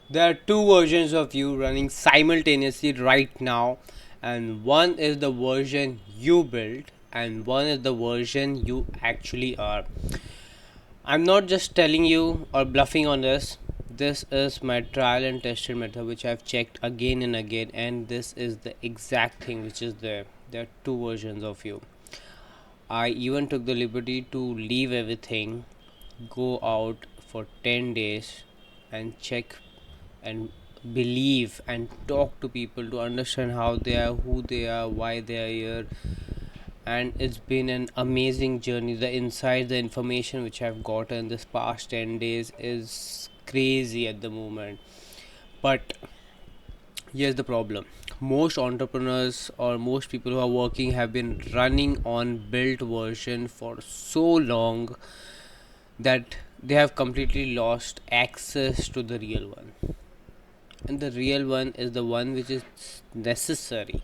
There are two versions of you running simultaneously right now, and one is the version you built, and one is the version you actually are. I'm not just telling you or bluffing on this. This is my trial and tested method, which I've checked again and again, and this is the exact thing which is there. There are two versions of you. I even took the liberty to leave everything, go out for 10 days, and check and believe and talk to people to understand how they are, who they are, why they are here. And it's been an amazing journey. The insights, the information which I've gotten this past 10 days is crazy at the moment. But here's the problem: most entrepreneurs or most people who are working have been running on built version for so long that they have completely lost access to the real one. And the real one is the one which is necessary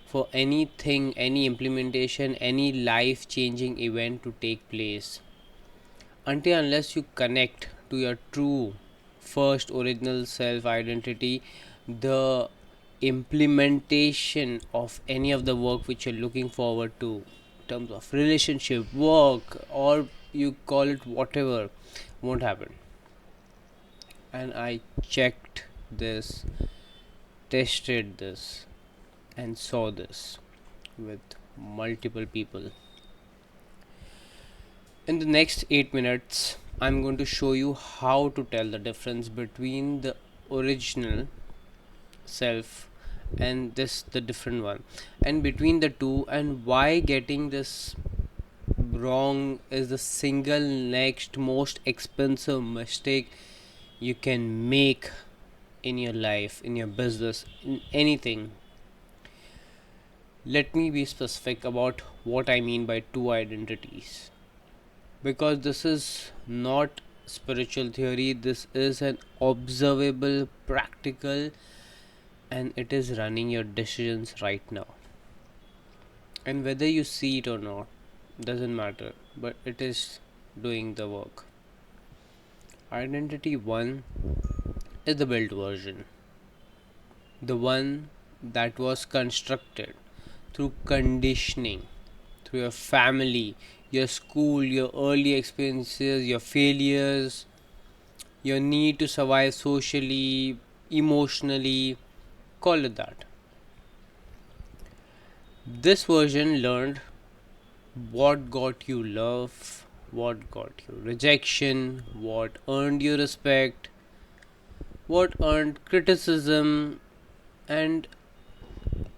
for anything, any implementation, any life changing event to take place. Until unless you connect to your true first original self identity, the implementation of any of the work which you're looking forward to in terms of relationship, work, or you call it whatever, won't happen. And I checked this, tested this, and saw this with multiple people. In the next 8 minutes, I'm going to show you how to tell the difference between the original self and this the different one, and between the two, and why getting this wrong is the single next most expensive mistake you can make in your life, in your business, in anything. Let me be specific about what I mean by two identities, because this is not spiritual theory, this is an observable, practical, and it is running your decisions right now. And whether you see it or not doesn't matter, but it is doing the work. Identity 1 is the built version, the one that was constructed through conditioning, through your family, your school, your early experiences, your failures, your need to survive socially, emotionally, call it that. This version learned what got you love, what got you rejection, what earned you respect, what earned criticism, and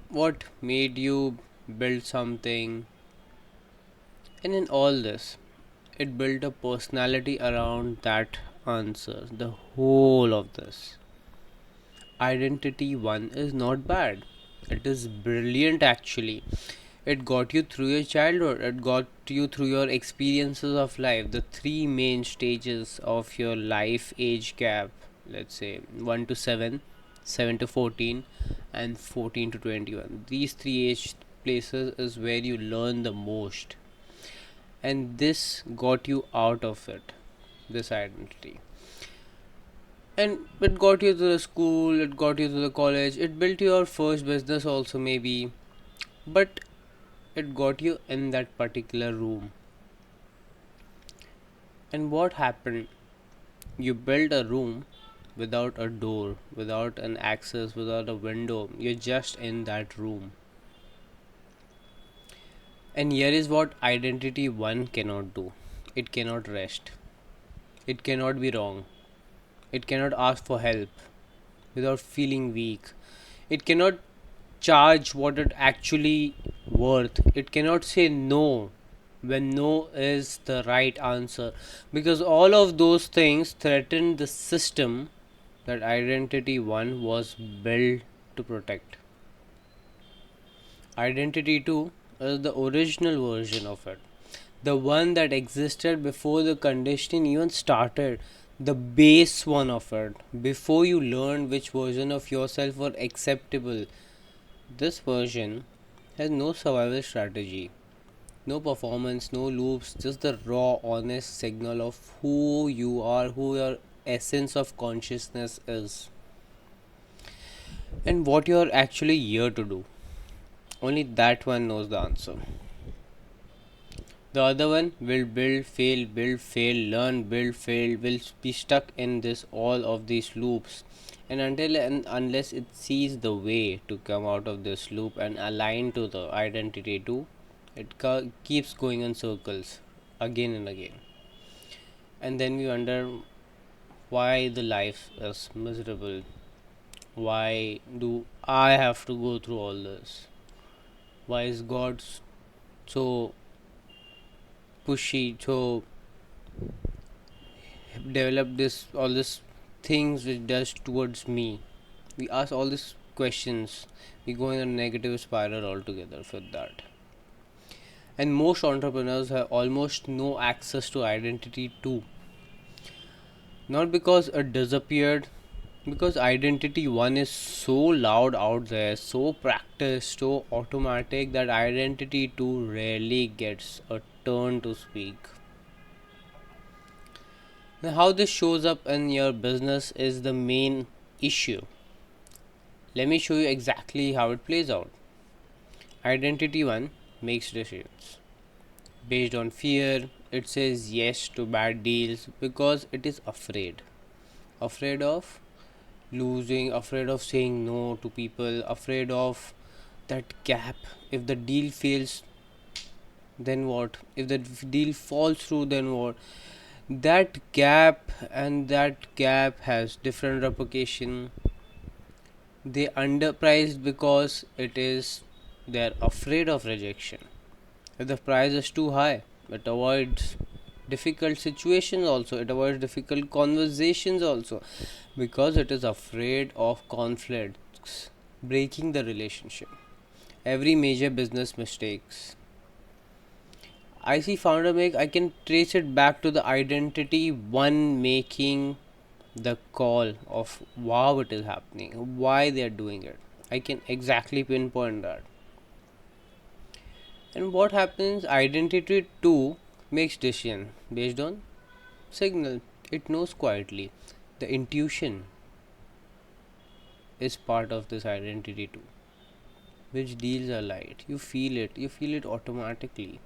what made you build something. And in all this, it built a personality around that answer. The whole of this. Identity 1 is not bad. It is brilliant actually. It got you through your childhood, it got you through your experiences of life, the three main stages of your life age gap, let's say 1 to 7, 7 to 14, and 14 to 21. These three age places is where you learn the most, and this got you out of it, this identity. And it got you to the school, it got you to the college, it built your first business also maybe, but it got you in that particular room. And what happened? You built a room without a door, without an access, without a window. You're just in that room. And here is what identity 1 cannot do: it cannot rest, it cannot be wrong, it cannot ask for help without feeling weak, it cannot charge what it actually worth, it cannot say no when no is the right answer, because all of those things threaten the system that identity 1 was built to protect. Identity 2 is the original version of it, the one that existed before the conditioning even started, the base one of it, before you learned which version of yourself were acceptable. This version has no survival strategy, no performance, no loops, just the raw, honest signal of who you are, who your essence of consciousness is and what you're actually here to do. Only that one knows the answer. The other one will build, fail, learn, build, fail, will be stuck in this all of these loops. And until and unless it sees the way to come out of this loop and align to the identity too, it keeps going in circles again and again. And then we wonder why the life is miserable. Why do I have to go through all this? Why is God so pushy, so develop this all this things which does towards me? We ask all these questions. We go in a negative spiral altogether for that. And most entrepreneurs have almost no access to identity too. Not because it disappeared, because identity one is so loud out there, so practiced, so automatic that identity two rarely gets a turn to speak. Now, how this shows up in your business is the main issue. Let me show you exactly how it plays out. Identity 1 makes decisions based on fear. It says yes to bad deals because it is afraid. Afraid of losing, afraid of saying no to people, afraid of that gap. If the deal fails, then what? If the deal falls through, then what? That gap, and that gap has different replication. They underpriced because it is they're afraid of rejection. If the price is too high, it avoids difficult situations also, it avoids difficult conversations also, because it is afraid of conflicts breaking the relationship. Every major business mistakes I see founder make, I can trace it back to the identity one making the call of wow it is happening, why they are doing it. I can exactly pinpoint that. And what happens, identity 2 makes decision based on signal. It knows quietly. The intuition is part of this identity 2. Which deals are light. You feel it automatically.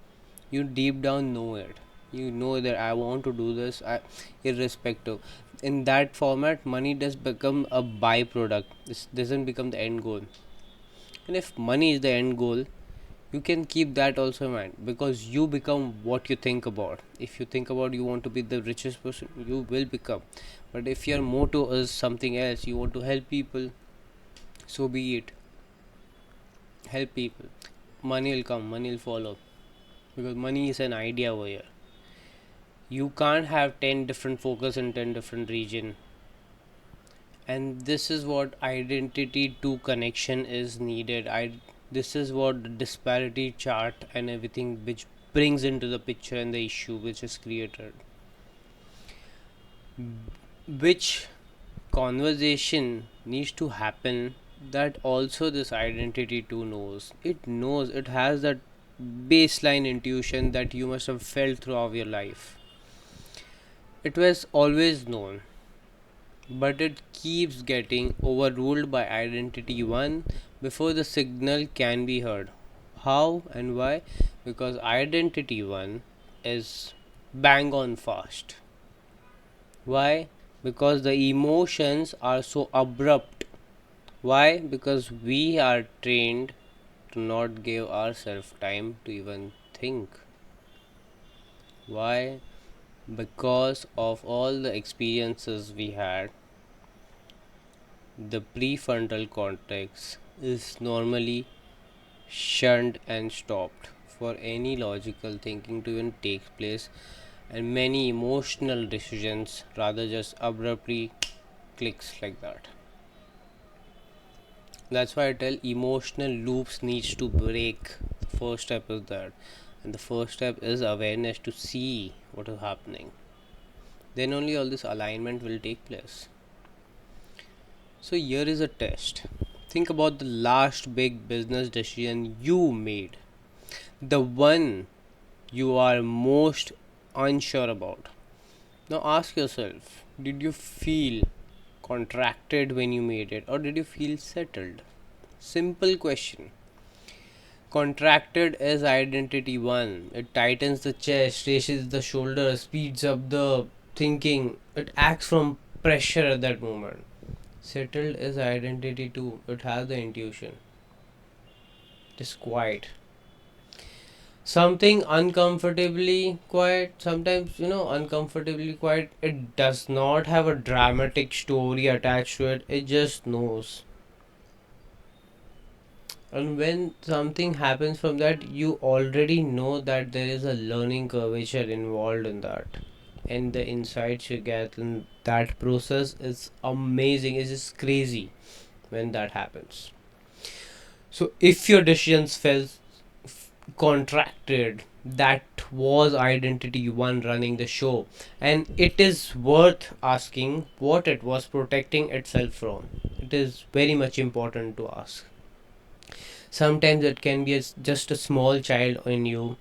You deep down know it. You know that I want to do this, irrespective. In that format, money does become a byproduct. This doesn't become the end goal. And if money is the end goal, you can keep that also in mind, because you become what you think about. If you think about you want to be the richest person, you will become. But if your motto is something else, you want to help people, so be it. Help people. Money will come, money will follow, because money is an idea over here. You can't have 10 different focus in 10 different region. And this is what identity to connection is needed. This is what the disparity chart and everything which brings into the picture and the issue which is created, which conversation needs to happen, that also this identity too knows. It has that baseline intuition that you must have felt throughout your life. It was always known, but it keeps getting overruled by identity 1 before the signal can be heard. How and why? Because identity 1 is bang on fast. Why? Because the emotions are so abrupt. Why? Because we are trained to not give ourselves time to even think. Why? Because of all the experiences we had, the prefrontal cortex is normally shunned and stopped for any logical thinking to even take place, and many emotional decisions rather just abruptly clicks like that. That's why I tell emotional loops needs to break. The first step is that, and the first step is awareness to see what is happening. Then only all this alignment will take place. So here is a test. Think about the last big business decision you made, the one you are most unsure about. Now ask yourself, Did you feel contracted when you made it, or did you feel settled? Simple question. Contracted is identity one. It tightens the chest, raises the shoulders, speeds up the thinking. It acts from pressure at that moment. Settled is identity two. It has the intuition. It is quiet. Something uncomfortably quiet, sometimes, uncomfortably quiet. It does not have a dramatic story attached to it, it just knows. And when something happens from that, you already know that there is a learning curvature involved in that. And the insights you get in that process is amazing. It's just crazy when that happens. So if your decisions felt contracted, that was identity one running the show. And it is worth asking what it was protecting itself from. It is very much important to ask. Sometimes it can be just a small child in you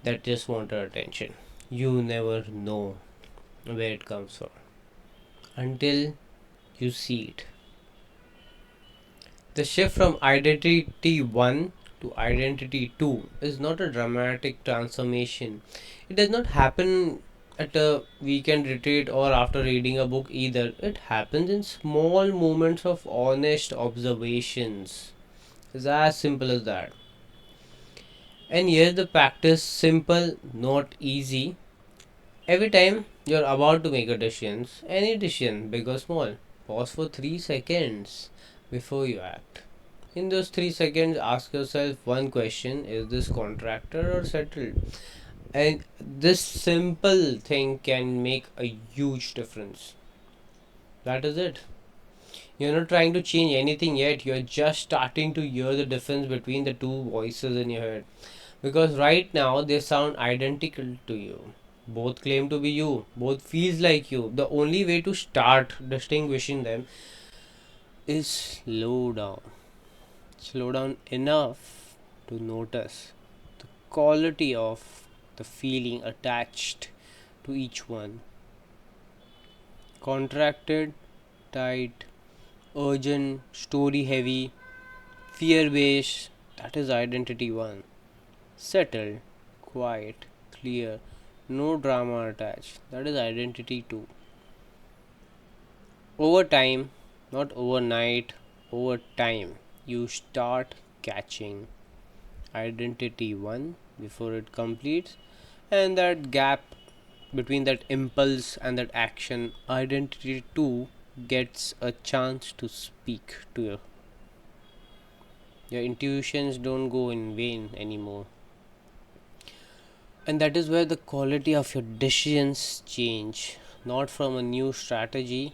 that just wanted attention. You never know where it comes from until you see it. The shift from identity 1 to identity 2 is not a dramatic transformation. It does not happen at a weekend retreat or after reading a book either. It happens in small moments of honest observations. It's as simple as that. And here's the practice, simple, not easy. Every time you're about to make a decision, any decision, big or small, pause for 3 seconds before you act. In those 3 seconds, ask yourself one question: is this contracted or settled? And this simple thing can make a huge difference. That is it. You're not trying to change anything yet, you're just starting to hear the difference between the two voices in your head. Because right now they sound identical to you. Both claim to be you, both feels like you. The only way to start distinguishing them is slow down. Slow down enough to notice the quality of the feeling attached to each one. Contracted, tight, urgent, story heavy, fear based, that is identity 1. Settled, quiet, clear, no drama attached, that is identity 2. Over time, not overnight, over time, you start catching identity 1 before it completes, and that gap between that impulse and that action, identity 2 gets a chance to speak to you. Your intuitions don't go in vain anymore. And that is where the quality of your decisions change, not from a new strategy,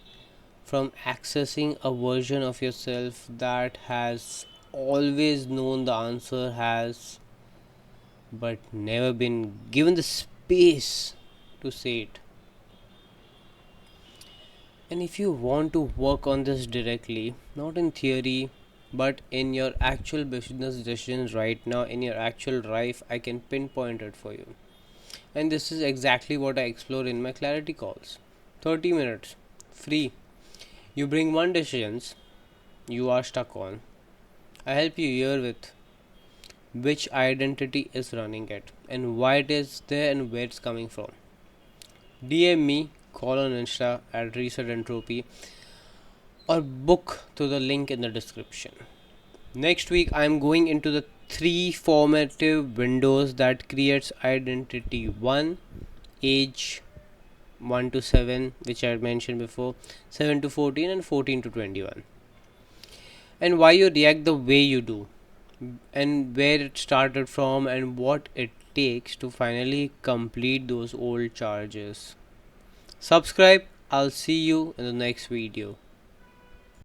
from accessing a version of yourself that has always known the answer, has but never been given the space to say it. And if you want to work on this directly, not in theory, but in your actual business decisions right now, in your actual life, I can pinpoint it for you. And this is exactly what I explore in my clarity calls. 30 minutes, free. You bring one decisions you are stuck on. I help you here with which identity is running it and why it is there and where it's coming from. DM me, call on Insta at Reset Entropy, or book through the link in the description. Next week, I am going into the 3 formative windows that creates identity 1, age 1 to 7, which I had mentioned before, 7 to 14, and 14 to 21. And why you react the way you do, and where it started from, and what it takes to finally complete those old charges. Subscribe. I'll see you in the next video.